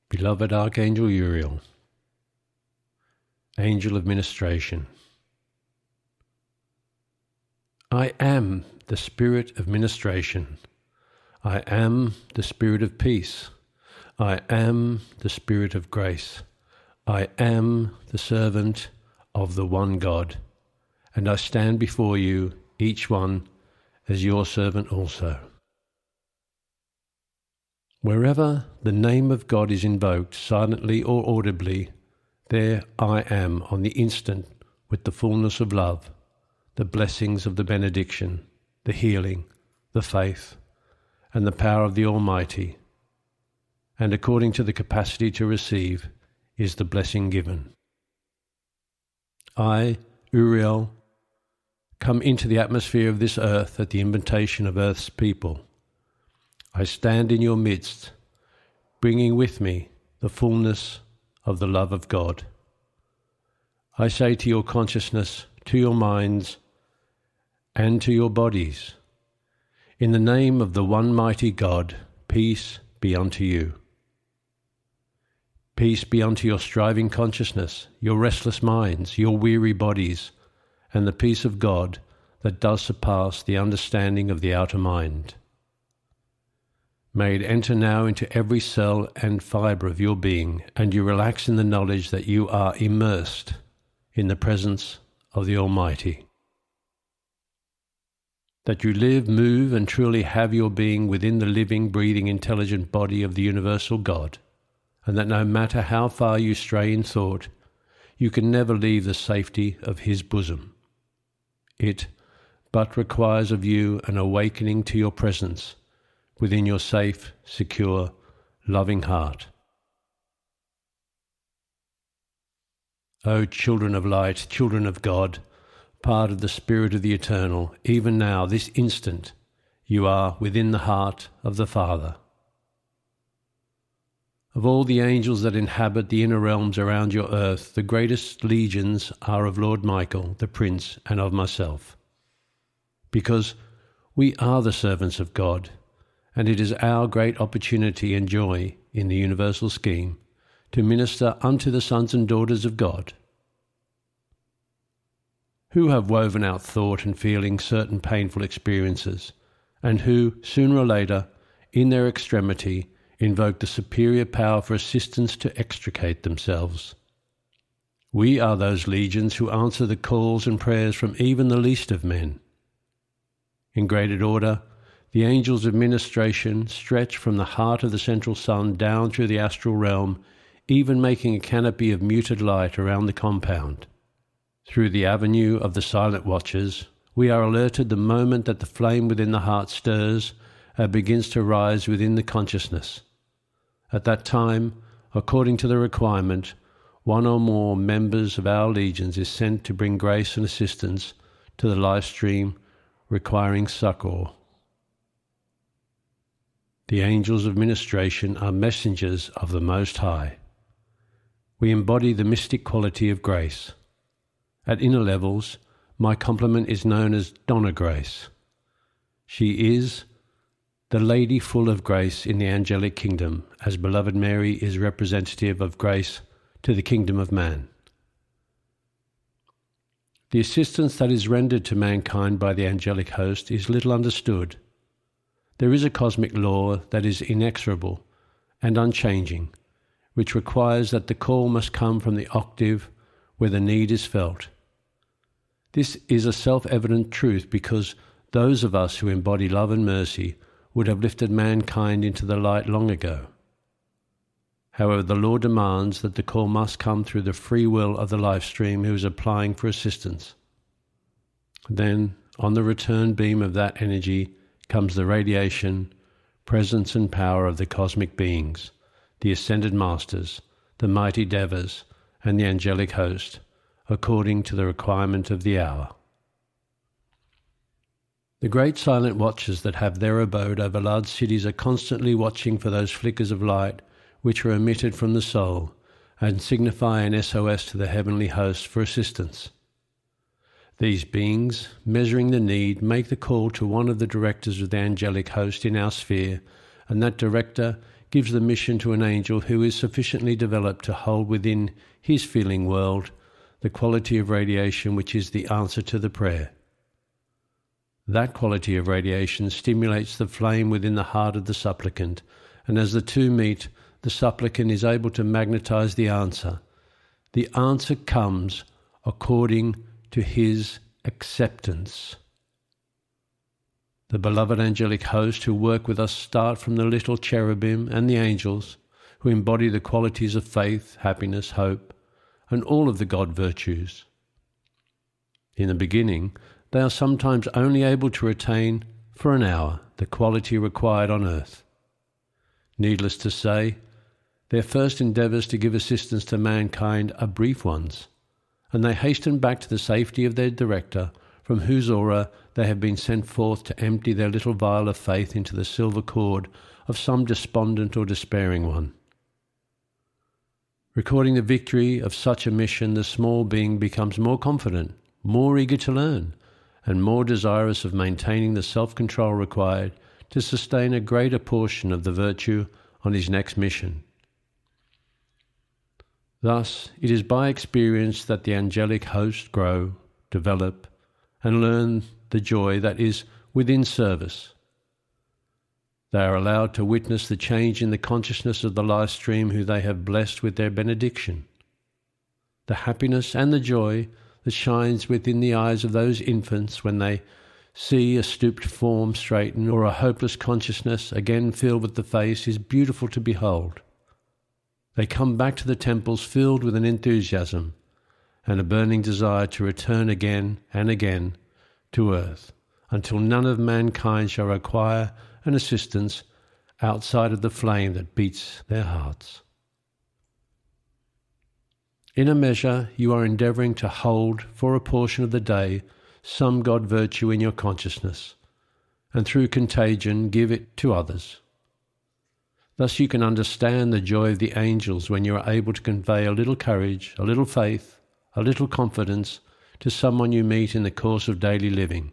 Beloved Archangel Uriel, Angel of Ministration, I am the Spirit of Ministration. I am the Spirit of Peace. I am the Spirit of Grace. I am the servant of the one God, and I stand before you, each one, as your servant also. Wherever the name of God is invoked, silently or audibly, there I am on the instant with the fullness of love, the blessings of the benediction, the healing, the faith, and the power of the Almighty, and according to the capacity to receive is the blessing given. I, Uriel, come into the atmosphere of this earth at the invitation of earth's people. I stand in your midst, bringing with me the fullness of the love of God. I say to your consciousness, to your minds, and to your bodies, in the name of the one mighty God, peace be unto you. Peace be unto your striving consciousness, your restless minds, your weary bodies, and the peace of God that does surpass the understanding of the outer mind. May it enter now into every cell and fibre of your being, and you relax in the knowledge that you are immersed in the presence of the Almighty. That you live, move, and truly have your being within the living, breathing, intelligent body of the universal God, and that no matter how far you stray in thought, you can never leave the safety of His bosom. It but requires of you an awakening to your presence within your safe, secure, loving heart. O children of light, children of God, part of the Spirit of the Eternal, even now, this instant, you are within the heart of the Father. Of all the angels that inhabit the inner realms around your earth, the greatest legions are of Lord Michael, the Prince, and of myself. Because we are the servants of God, and it is our great opportunity and joy in the universal scheme to minister unto the sons and daughters of God, who have woven out thought and feeling certain painful experiences, and who, sooner or later, in their extremity, invoke the superior power for assistance to extricate themselves. We are those legions who answer the calls and prayers from even the least of men. In graded order, the angels of ministration stretch from the heart of the central sun down through the astral realm, even making a canopy of muted light around the compound. Through the avenue of the silent watchers, we are alerted the moment that the flame within the heart stirs and begins to rise within the consciousness. At that time, according to the requirement, one or more members of our legions is sent to bring grace and assistance to the life stream requiring succor. The angels of ministration are messengers of the Most High. We embody the mystic quality of grace. At inner levels, my complement is known as Donna Grace. She is the Lady full of grace in the angelic kingdom, as beloved Mary is representative of grace to the kingdom of man. The assistance that is rendered to mankind by the angelic host is little understood. There is a cosmic law that is inexorable and unchanging, which requires that the call must come from the octave where the need is felt. This is a self-evident truth because those of us who embody love and mercy would have lifted mankind into the light long ago. However, the law demands that the call must come through the free will of the life stream who is applying for assistance. Then, on the return beam of that energy, comes the radiation, presence and power of the cosmic beings, the ascended masters, the mighty devas, and the angelic host, according to the requirement of the hour. The great silent watchers that have their abode over large cities are constantly watching for those flickers of light which are emitted from the soul and signify an SOS to the heavenly host for assistance. These beings, measuring the need, make the call to one of the directors of the angelic host in our sphere, and that director gives the mission to an angel who is sufficiently developed to hold within his feeling world the quality of radiation which is the answer to the prayer. That quality of radiation stimulates the flame within the heart of the supplicant, and as the two meet, the supplicant is able to magnetize the answer. The answer comes according to his acceptance. The beloved angelic host who work with us start from the little cherubim and the angels, who embody the qualities of faith, happiness, hope, and all of the God virtues. In the beginning, they are sometimes only able to retain, for an hour, the quality required on earth. Needless to say, their first endeavours to give assistance to mankind are brief ones, and they hasten back to the safety of their director, from whose aura they have been sent forth to empty their little vial of faith into the silver cord of some despondent or despairing one. Recording the victory of such a mission, the small being becomes more confident, more eager to learn, and more desirous of maintaining the self-control required to sustain a greater portion of the virtue on his next mission. Thus, it is by experience that the angelic hosts grow, develop, and learn the joy that is within service. They are allowed to witness the change in the consciousness of the life stream who they have blessed with their benediction. The happiness and the joy that shines within the eyes of those infants when they see a stooped form straighten or a hopeless consciousness again filled with the face is beautiful to behold. They come back to the temples filled with an enthusiasm and a burning desire to return again and again to earth, until none of mankind shall require an assistance outside of the flame that beats their hearts. In a measure, you are endeavouring to hold for a portion of the day some God virtue in your consciousness, and through contagion give it to others. Thus you can understand the joy of the angels when you are able to convey a little courage, a little faith, a little confidence to someone you meet in the course of daily living.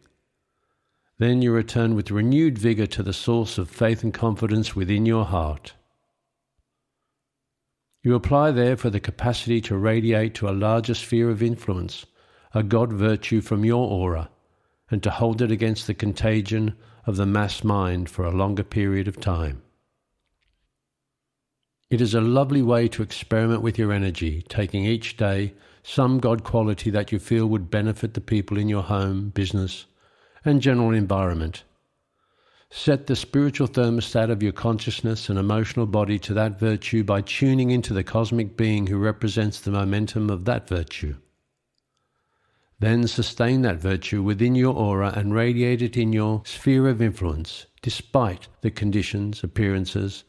Then you return with renewed vigour to the source of faith and confidence within your heart. You apply therefore the capacity to radiate to a larger sphere of influence, a God virtue from your aura, and to hold it against the contagion of the mass mind for a longer period of time. It is a lovely way to experiment with your energy, taking each day some God quality that you feel would benefit the people in your home, business, and general environment. Set the spiritual thermostat of your consciousness and emotional body to that virtue by tuning into the cosmic being who represents the momentum of that virtue. Then sustain that virtue within your aura and radiate it in your sphere of influence, despite the conditions, appearances,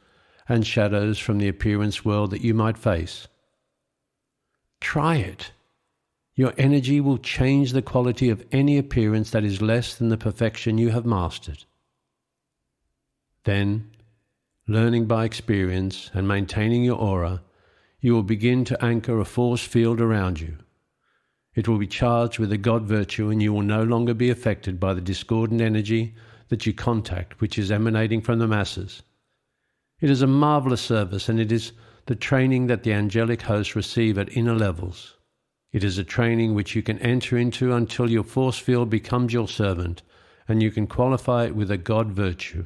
and shadows from the appearance world that you might face. Try it. Your energy will change the quality of any appearance that is less than the perfection you have mastered. Then, learning by experience and maintaining your aura, you will begin to anchor a force field around you. It will be charged with the God virtue, and you will no longer be affected by the discordant energy that you contact, which is emanating from the masses. It is a marvelous service, and it is the training that the angelic hosts receive at inner levels. It is a training which you can enter into until your force field becomes your servant, and you can qualify it with a God virtue.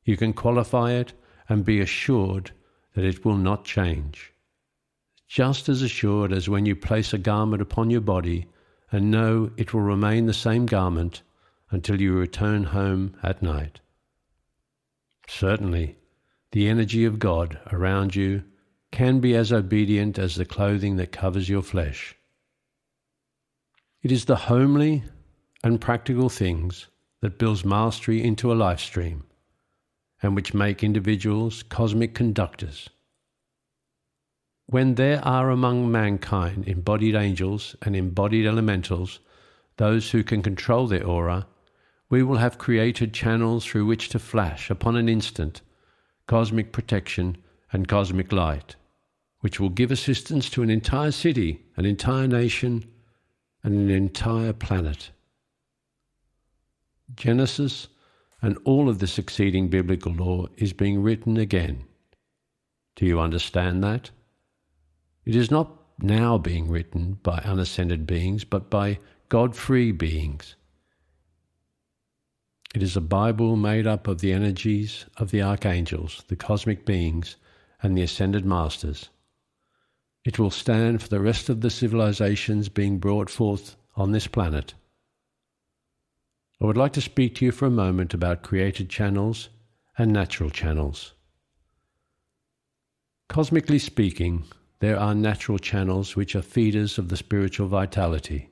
You can qualify it and be assured that it will not change. Just as assured as when you place a garment upon your body and know it will remain the same garment until you return home at night. Certainly, the energy of God around you can be as obedient as the clothing that covers your flesh. It is the homely and practical things that builds mastery into a life stream, and which make individuals cosmic conductors. When there are among mankind embodied angels and embodied elementals, those who can control their aura, we will have created channels through which to flash upon an instant cosmic protection and cosmic light, which will give assistance to an entire city, an entire nation, and an entire planet. Genesis and all of the succeeding biblical law is being written again. Do you understand that? It is not now being written by unascended beings, but by God-free beings. It is a Bible made up of the energies of the archangels, the cosmic beings, and the ascended masters. It will stand for the rest of the civilizations being brought forth on this planet. I would like to speak to you for a moment about created channels and natural channels. Cosmically speaking, there are natural channels which are feeders of the spiritual vitality.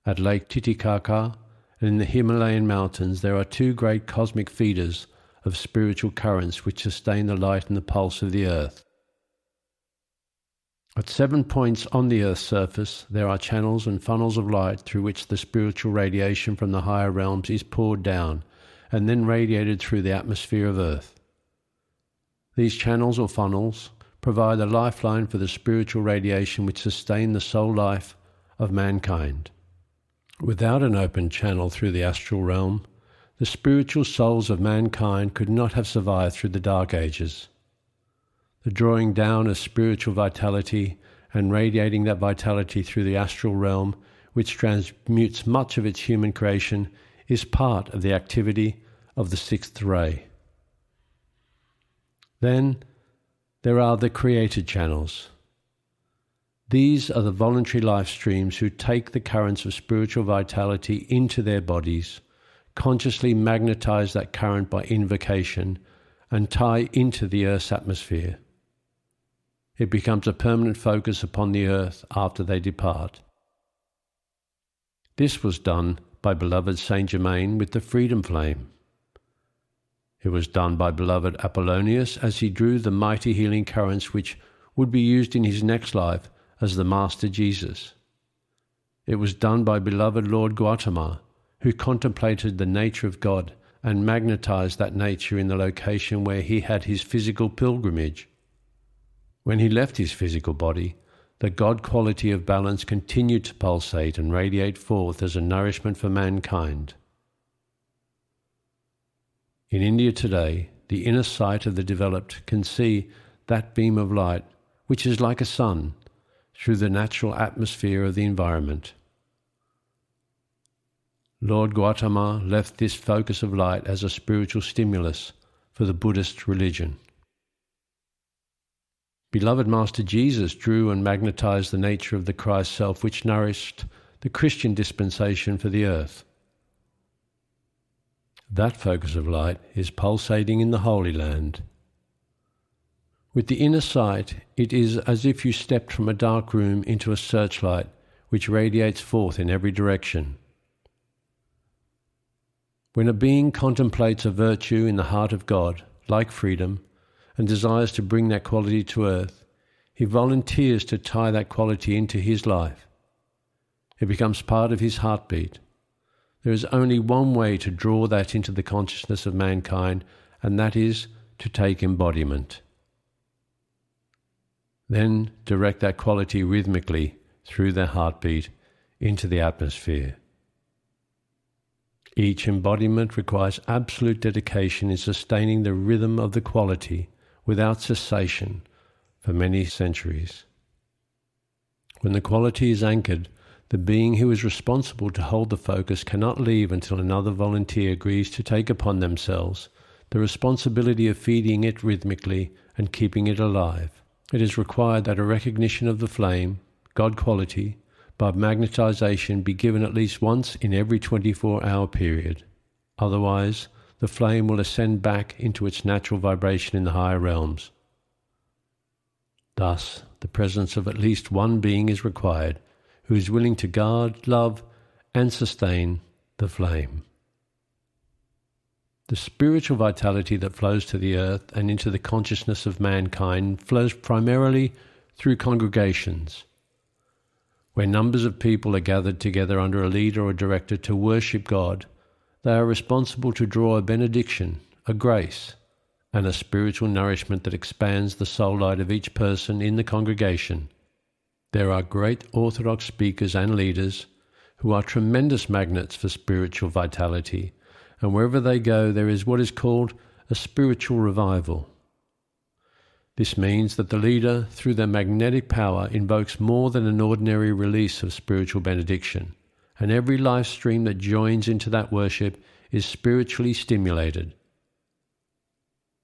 At Lake Titicaca and in the Himalayan mountains, there are two great cosmic feeders of spiritual currents which sustain the light and the pulse of the earth. At 7 points on the Earth's surface, there are channels and funnels of light through which the spiritual radiation from the higher realms is poured down and then radiated through the atmosphere of Earth. These channels or funnels provide a lifeline for the spiritual radiation which sustain the soul life of mankind. Without an open channel through the astral realm, the spiritual souls of mankind could not have survived through the Dark Ages. The drawing down of spiritual vitality and radiating that vitality through the astral realm, which transmutes much of its human creation, is part of the activity of the sixth ray. Then there are the created channels. These are the voluntary life streams who take the currents of spiritual vitality into their bodies, consciously magnetize that current by invocation, and tie into the Earth's atmosphere. It becomes a permanent focus upon the Earth after they depart. This was done by beloved Saint Germain with the Freedom Flame. It was done by beloved Apollonius as he drew the mighty healing currents which would be used in his next life as the Master Jesus. It was done by beloved Lord Gautama, who contemplated the nature of God and magnetized that nature in the location where he had his physical pilgrimage. When he left his physical body, the God quality of balance continued to pulsate and radiate forth as a nourishment for mankind. In India today, the inner sight of the developed can see that beam of light, which is like a sun, through the natural atmosphere of the environment. Lord Gautama left this focus of light as a spiritual stimulus for the Buddhist religion. Beloved Master Jesus drew and magnetized the nature of the Christ self which nourished the Christian dispensation for the earth. That focus of light is pulsating in the Holy Land. With the inner sight, it is as if you stepped from a dark room into a searchlight which radiates forth in every direction. When a being contemplates a virtue in the heart of God, like freedom, and desires to bring that quality to earth, he volunteers to tie that quality into his life. It becomes part of his heartbeat. There is only one way to draw that into the consciousness of mankind, and that is to take embodiment. Then direct that quality rhythmically through their heartbeat into the atmosphere. Each embodiment requires absolute dedication in sustaining the rhythm of the quality without cessation for many centuries. When the quality is anchored, the being who is responsible to hold the focus cannot leave until another volunteer agrees to take upon themselves the responsibility of feeding it rhythmically and keeping it alive. It is required that a recognition of the flame, God quality, by magnetization be given at least once in every 24-hour period. Otherwise, the flame will ascend back into its natural vibration in the higher realms. Thus, the presence of at least one being is required who is willing to guard, love, and sustain the flame. The spiritual vitality that flows to the earth and into the consciousness of mankind flows primarily through congregations, where numbers of people are gathered together under a leader or director to worship God. They are responsible to draw a benediction, a grace, and a spiritual nourishment that expands the soul light of each person in the congregation. There are great Orthodox speakers and leaders who are tremendous magnets for spiritual vitality and wherever they go there is what is called a spiritual revival. This means that the leader, through their magnetic power, invokes more than an ordinary release of spiritual benediction, and every life stream that joins into that worship is spiritually stimulated.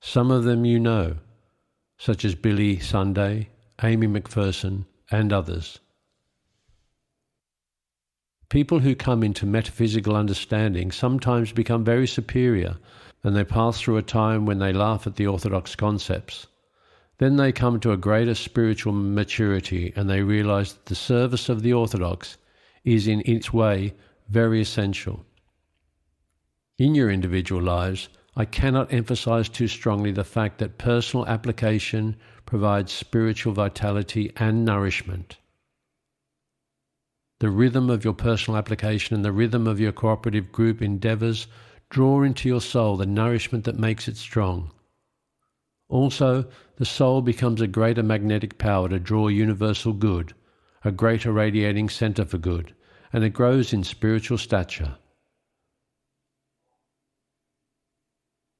Some of them you know, such as Billy Sunday, Amy McPherson, and others. People who come into metaphysical understanding sometimes become very superior, and they pass through a time when they laugh at the orthodox concepts. Then they come to a greater spiritual maturity and they realize that the service of the orthodox is in its way very essential. In your individual lives, I cannot emphasize too strongly the fact that personal application provides spiritual vitality and nourishment. The rhythm of your personal application and the rhythm of your cooperative group endeavors draw into your soul the nourishment that makes it strong. Also, the soul becomes a greater magnetic power to draw universal good, a greater radiating center for good, and it grows in spiritual stature.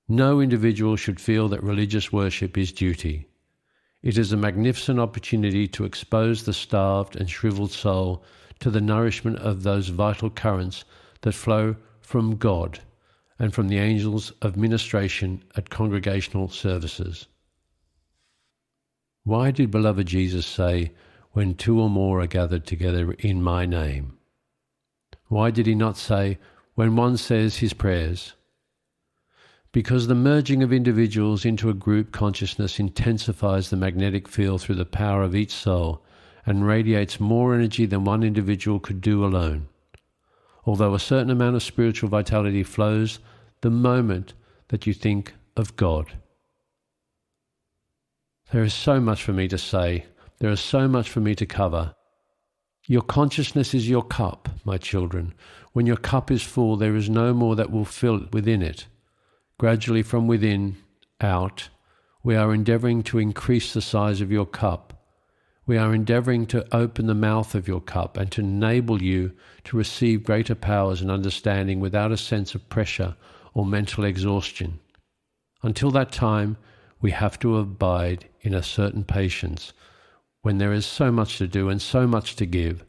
No individual should feel that religious worship is duty. It is a magnificent opportunity to expose the starved and shriveled soul to the nourishment of those vital currents that flow from God and from the angels of ministration at congregational services. Why did beloved Jesus say, "When two or more are gathered together in my name"? Why did he not say, "When one says his prayers"? Because the merging of individuals into a group consciousness intensifies the magnetic field through the power of each soul and radiates more energy than one individual could do alone. Although a certain amount of spiritual vitality flows the moment that you think of God. There is so much for me to say. There is so much for me to cover. Your consciousness is your cup, my children. When your cup is full, there is no more that will fill it within it. Gradually from within, out, we are endeavoring to increase the size of your cup. We are endeavoring to open the mouth of your cup and to enable you to receive greater powers and understanding without a sense of pressure or mental exhaustion. Until that time, we have to abide in a certain patience when there is so much to do and so much to give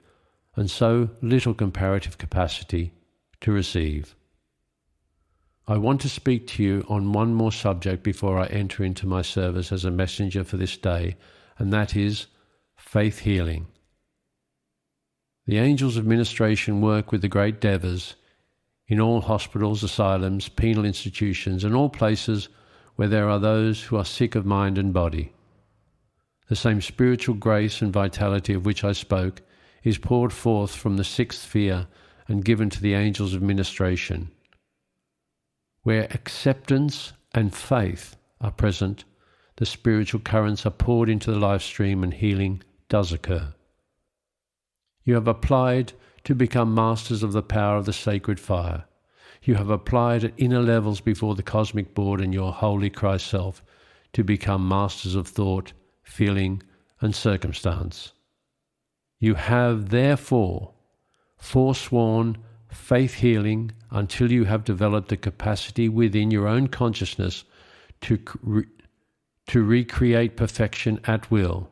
and so little comparative capacity to receive. I want to speak to you on one more subject before I enter into my service as a messenger for this day, and that is faith healing. The angels of ministration work with the great devas in all hospitals, asylums, penal institutions, and all places where there are those who are sick of mind and body. The same spiritual grace and vitality of which I spoke is poured forth from the sixth sphere and given to the angels of ministration. Where acceptance and faith are present, the spiritual currents are poured into the life stream and healing does occur. You have applied to become masters of the power of the sacred fire. You have applied at inner levels before the cosmic board and your holy Christ self to become masters of thought, feeling, and circumstance. You have therefore forsworn faith healing until you have developed the capacity within your own consciousness to recreate perfection at will.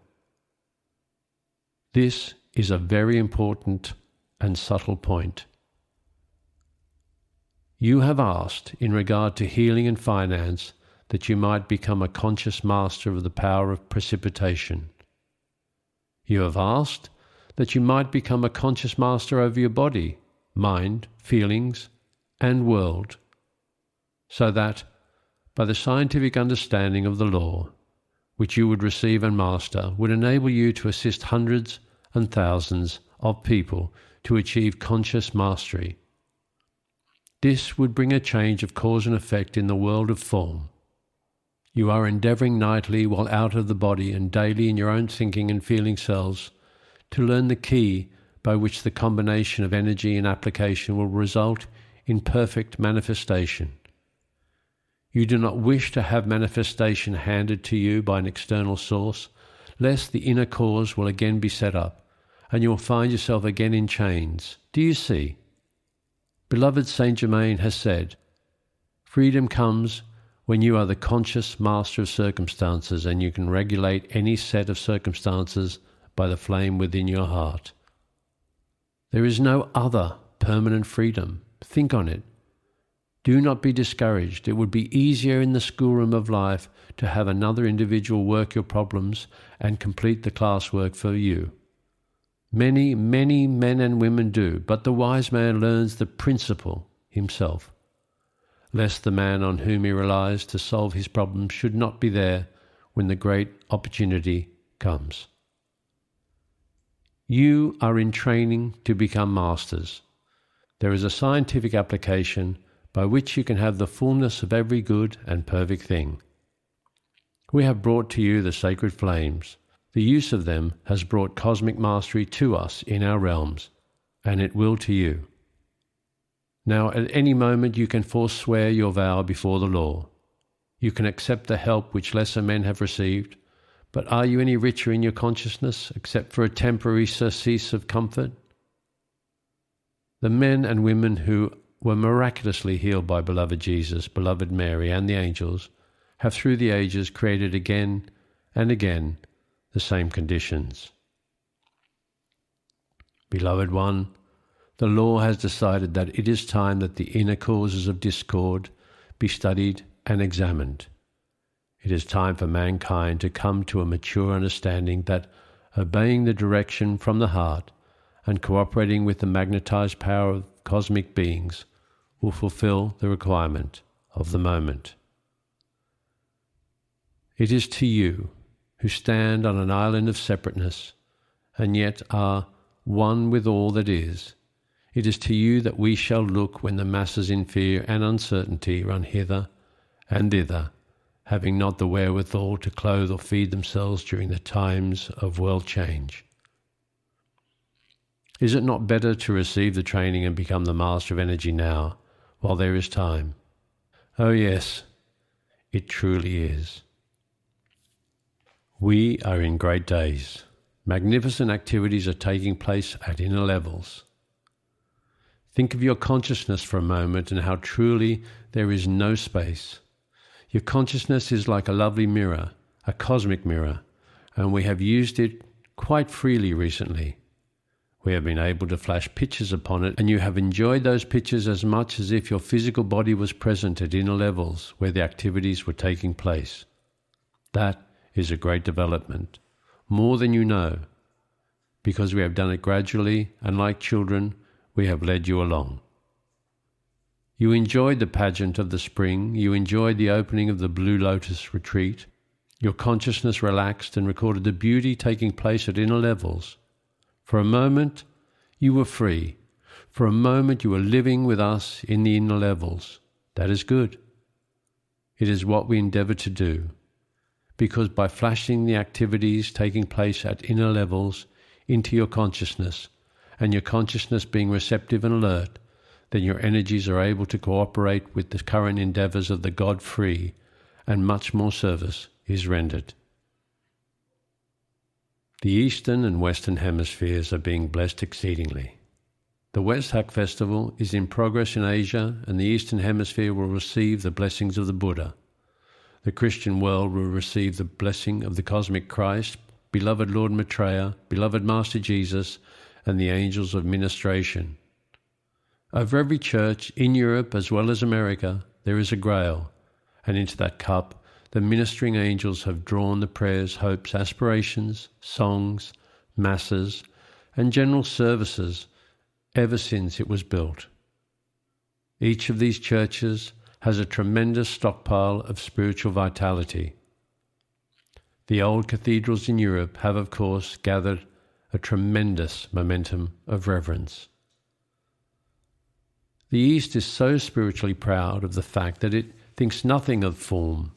This is a very important and subtle point. You have asked, in regard to healing and finance, that you might become a conscious master of the power of precipitation. You have asked that you might become a conscious master over your body, mind, feelings, and world, so that, by the scientific understanding of the law, which you would receive and master, would enable you to assist hundreds and thousands of people to achieve conscious mastery. This would bring a change of cause and effect in the world of form. You are endeavouring nightly while out of the body and daily in your own thinking and feeling cells to learn the key by which the combination of energy and application will result in perfect manifestation. You do not wish to have manifestation handed to you by an external source, lest the inner cause will again be set up, and you will find yourself again in chains. Do you see? Beloved Saint Germain has said, Freedom comes when you are the conscious master of circumstances and you can regulate any set of circumstances by the flame within your heart. There is no other permanent freedom. Think on it. Do not be discouraged. It would be easier in the schoolroom of life to have another individual work your problems and complete the classwork for you. Many, many men and women do, but the wise man learns the principle himself, lest the man on whom he relies to solve his problems should not be there when the great opportunity comes. You are in training to become masters. There is a scientific application by which you can have the fullness of every good and perfect thing. We have brought to you the sacred flames. The use of them has brought cosmic mastery to us in our realms, and it will to you. Now, at any moment you can forswear your vow before the law. You can accept the help which lesser men have received, but are you any richer in your consciousness except for a temporary surcease of comfort? The men and women who were miraculously healed by beloved Jesus, beloved Mary, and the angels have through the ages created again and again the same conditions. Beloved one, the law has decided that it is time that the inner causes of discord be studied and examined. It is time for mankind to come to a mature understanding that obeying the direction from the heart and cooperating with the magnetized power of cosmic beings will fulfill the requirement of the moment. It is to you, who stand on an island of separateness and yet are one with all that is, it is to you that we shall look when the masses in fear and uncertainty run hither and thither, having not the wherewithal to clothe or feed themselves during the times of world change. Is it not better to receive the training and become the master of energy now, while there is time? Oh yes, it truly is. We are in great days. Magnificent activities are taking place at inner levels. Think of your consciousness for a moment and how truly there is no space. Your consciousness is like a lovely mirror, a cosmic mirror, and we have used it quite freely recently. We have been able to flash pictures upon it, and you have enjoyed those pictures as much as if your physical body was present at inner levels where the activities were taking place. That is a great development, more than you know, because we have done it gradually, and like children, we have led you along. You enjoyed the pageant of the spring, you enjoyed the opening of the Blue Lotus retreat. Your consciousness relaxed and recorded the beauty taking place at inner levels. For a moment, you were free. For a moment, you were living with us in the inner levels. That is good. It is what we endeavor to do, because by flashing the activities taking place at inner levels into your consciousness, and your consciousness being receptive and alert, then your energies are able to cooperate with the current endeavors of the God-free, and much more service is rendered. The Eastern and Western hemispheres are being blessed exceedingly. The Wesak festival is in progress in Asia, and the Eastern hemisphere will receive the blessings of the Buddha. The Christian world will receive the blessing of the cosmic Christ, beloved Lord Maitreya, beloved Master Jesus, and the angels of Ministration. Over every church, in Europe as well as America, there is a grail, and into that cup the ministering angels have drawn the prayers, hopes, aspirations, songs, masses, and general services ever since it was built. Each of these churches has a tremendous stockpile of spiritual vitality. The old cathedrals in Europe have, of course, gathered a tremendous momentum of reverence. The East is so spiritually proud of the fact that it thinks nothing of form.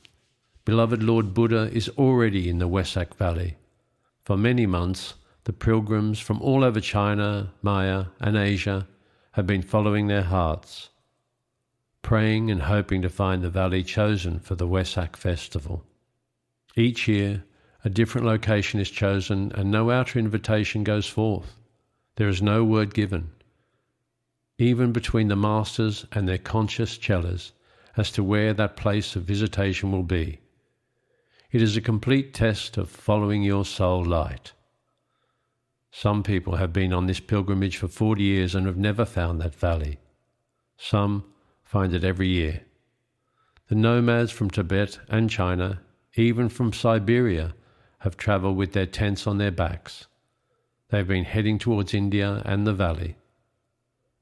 Beloved Lord Buddha is already in the Wesak Valley. For many months, the pilgrims from all over China, Maya, and Asia have been following their hearts, praying and hoping to find the valley chosen for the Wesak festival. Each year, a different location is chosen and no outer invitation goes forth. There is no word given. Even between the masters and their conscious cellars, as to where that place of visitation will be. It is a complete test of following your soul light. Some people have been on this pilgrimage for 40 years and have never found that valley. Some find it every year. The nomads from Tibet and China, even from Siberia, have travelled with their tents on their backs. They've been heading towards India and the valley.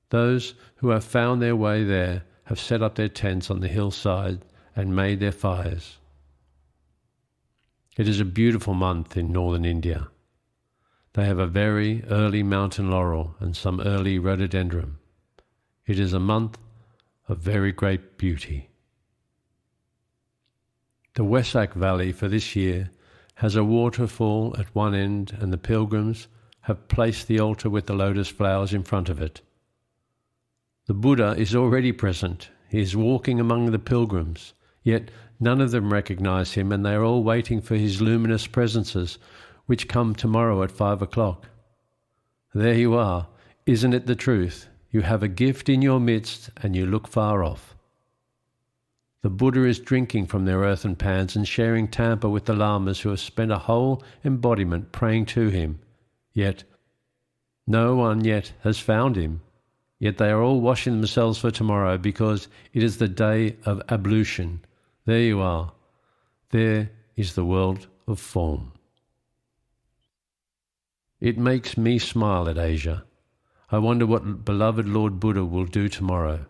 Those who have found their way there have set up their tents on the hillside and made their fires. It is a beautiful month in northern India. They have a very early mountain laurel and some early rhododendron. It is a month of very great beauty. The Wesak Valley for this year has a waterfall at one end, and the pilgrims have placed the altar with the lotus flowers in front of it. The Buddha is already present. He is walking among the pilgrims, yet none of them recognize him, and they are all waiting for his luminous presences, which come tomorrow at 5 o'clock. There you are. Isn't it the truth? You have a gift in your midst, and you look far off. The Buddha is drinking from their earthen pans and sharing tampa with the lamas who have spent a whole embodiment praying to him. Yet no one yet has found him. Yet they are all washing themselves for tomorrow because it is the day of ablution. There you are. There is the world of form. It makes me smile at Asia. I wonder what beloved Lord Buddha will do tomorrow.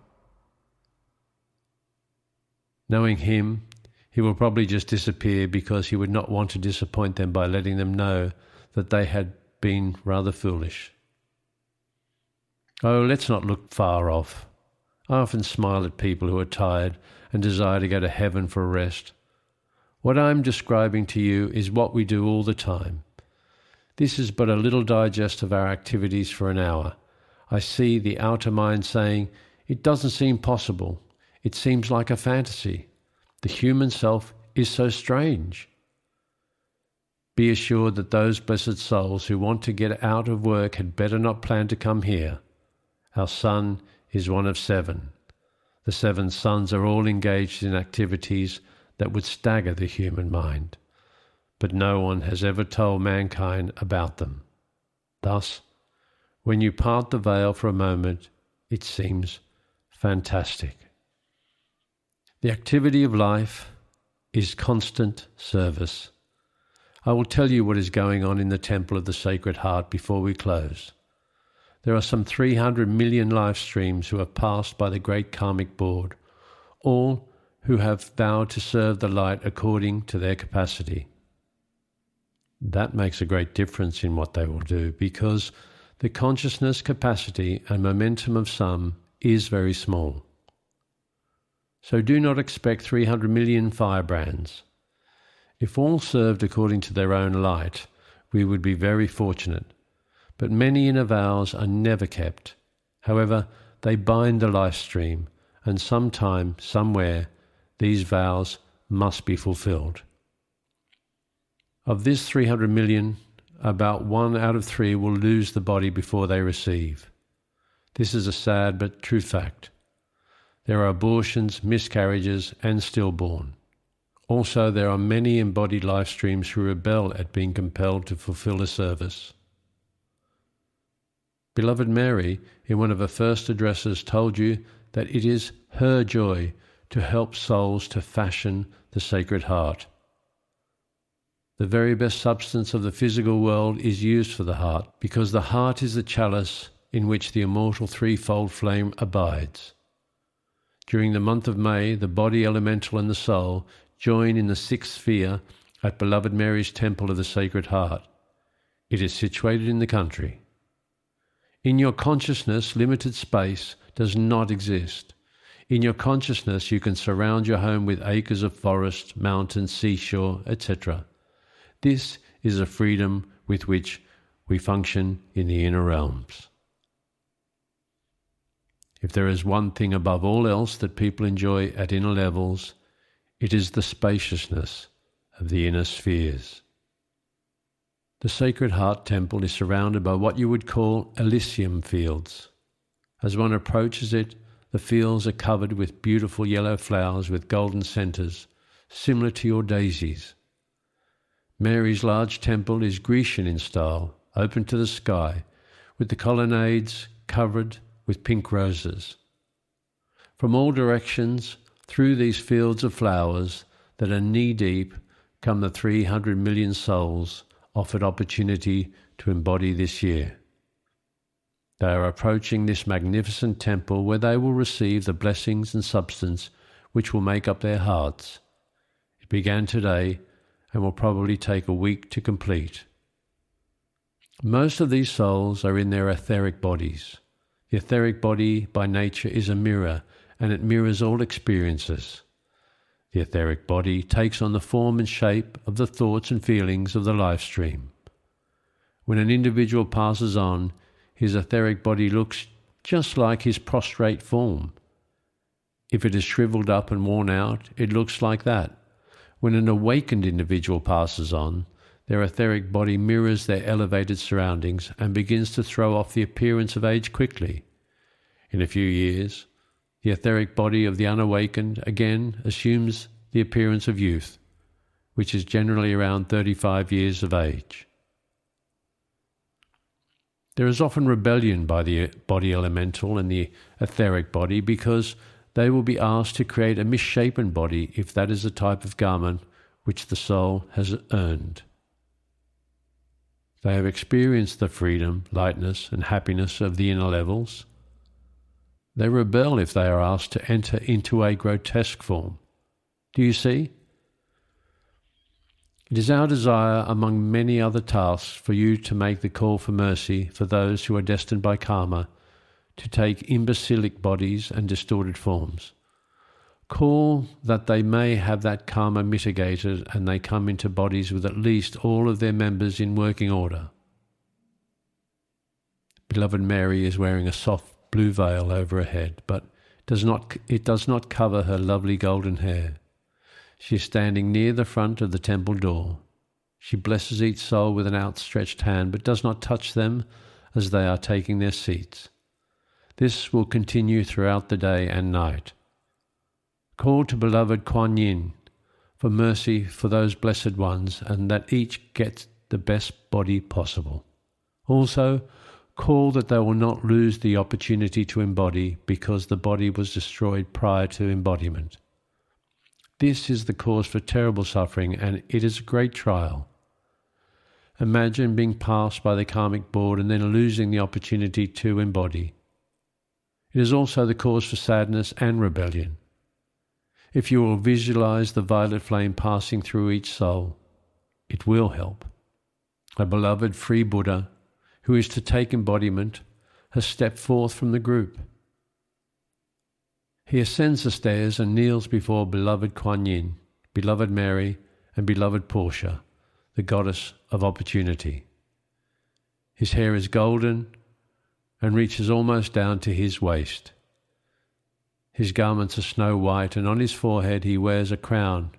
Knowing him, he will probably just disappear because he would not want to disappoint them by letting them know that they had been rather foolish. Oh, let's not look far off. I often smile at people who are tired and desire to go to heaven for a rest. What I am describing to you is what we do all the time. This is but a little digest of our activities for an hour. I see the outer mind saying, "It doesn't seem possible. It seems like a fantasy. The human self is so strange." Be assured that those blessed souls who want to get out of work had better not plan to come here. Our sun is one of 7. The 7 suns are all engaged in activities that would stagger the human mind, but no one has ever told mankind about them. Thus, when you part the veil for a moment, it seems fantastic. The activity of life is constant service. I will tell you what is going on in the Temple of the Sacred Heart before we close. There are some 300 million life streams who have passed by the Great Karmic Board, all who have vowed to serve the light according to their capacity. That makes a great difference in what they will do, because the consciousness capacity and momentum of some is very small. So do not expect 300 million firebrands. If all served according to their own light, we would be very fortunate. But many inner vows are never kept. However, they bind the life stream, and sometime, somewhere, these vows must be fulfilled. Of this 300 million, about 1 out of 3 will lose the body before they receive. This is a sad but true fact. There are abortions, miscarriages, and stillborn. Also, there are many embodied life streams who rebel at being compelled to fulfill a service. Beloved Mary, in one of her first addresses, told you that it is her joy to help souls to fashion the Sacred Heart. The very best substance of the physical world is used for the heart, because the heart is the chalice in which the immortal threefold flame abides. During the month of May, the body elemental and the soul join in the 6th sphere at Beloved Mary's Temple of the Sacred Heart. It is situated in the country. In your consciousness, limited space does not exist. In your consciousness, you can surround your home with acres of forest, mountains, seashore, etc. This is a freedom with which we function in the inner realms. If there is one thing above all else that people enjoy at inner levels, it is the spaciousness of the inner spheres. The Sacred Heart Temple is surrounded by what you would call Elysium fields. As one approaches it, The fields are covered with beautiful yellow flowers with golden centres, similar to your daisies. Mary's large temple is Grecian in style, open to the sky, with the colonnades covered with pink roses. From all directions, through these fields of flowers that are knee-deep, come the 300 million souls offered opportunity to embody this year. They are approaching this magnificent temple where they will receive the blessings and substance which will make up their hearts. It began today and will probably take a week to complete. Most of these souls are in their etheric bodies. The etheric body by nature is a mirror, and it mirrors all experiences. The etheric body takes on the form and shape of the thoughts and feelings of the life stream. When an individual passes on, his etheric body looks just like his prostrate form. If it is shriveled up and worn out, it looks like that. When an awakened individual passes on, their etheric body mirrors their elevated surroundings and begins to throw off the appearance of age quickly. In a few years, the etheric body of the unawakened again assumes the appearance of youth, which is generally around 35 years of age. There is often rebellion by the body elemental and the etheric body because they will be asked to create a misshapen body if that is the type of garment which the soul has earned. They have experienced the freedom, lightness, and happiness of the inner levels. They rebel if they are asked to enter into a grotesque form. Do you see? It is our desire, among many other tasks, for you to make the call for mercy for those who are destined by karma to take imbecilic bodies and distorted forms. Call that they may have that karma mitigated and they come into bodies with at least all of their members in working order. Beloved Mary is wearing a soft blue veil over her head, but it does not cover her lovely golden hair. She is standing near the front of the temple door. She blesses each soul with an outstretched hand, but does not touch them as they are taking their seats. This will continue throughout the day and night. Call to beloved Kuan Yin for mercy for those blessed ones, and that each gets the best body possible. Also, call that they will not lose the opportunity to embody because the body was destroyed prior to embodiment. This is the cause for terrible suffering, and it is a great trial. Imagine being passed by the karmic board and then losing the opportunity to embody. It is also the cause for sadness and rebellion. If you will visualize the violet flame passing through each soul, it will help. A beloved free Buddha, who is to take embodiment, has stepped forth from the group. He ascends the stairs and kneels before beloved Kuan Yin, beloved Mary, and beloved Portia, the goddess of opportunity. His hair is golden and reaches almost down to his waist. His garments are snow white, and on his forehead he wears a crown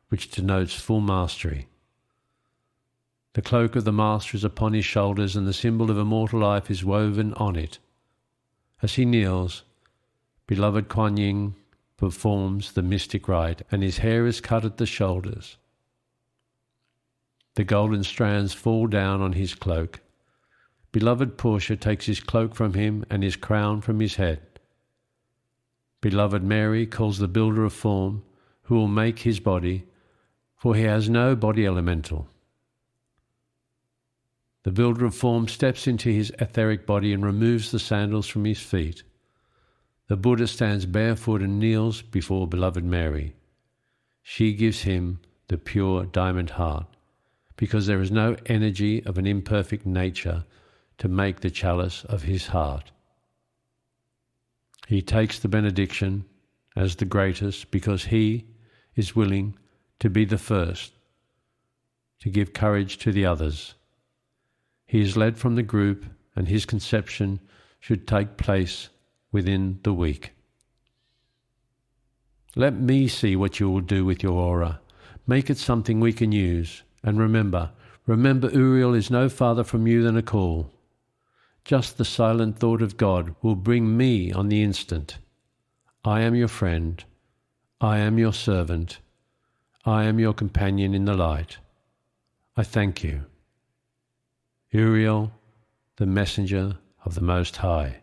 which denotes full mastery. The cloak of the master is upon his shoulders, and the symbol of immortal life is woven on it. As he kneels, beloved Kuan Yin performs the mystic rite, and his hair is cut at the shoulders. The golden strands fall down on his cloak. Beloved Portia takes his cloak from him and his crown from his head. Beloved Mary calls the builder of form, who will make his body, for he has no body elemental. The builder of form steps into his etheric body and removes the sandals from his feet. The Buddha stands barefoot and kneels before beloved Mary. She gives him the pure diamond heart, because there is no energy of an imperfect nature to make the chalice of his heart. He takes the benediction as the greatest because he is willing to be the first, to give courage to the others. He is led from the group, and his conception should take place within the week. Let me see what you will do with your aura. Make it something we can use. And remember Uriel is no farther from you than a call. Just the silent thought of God will bring me on the instant. I am your friend. I am your servant. I am your companion in the light. I thank you. Uriel, the messenger of the Most High.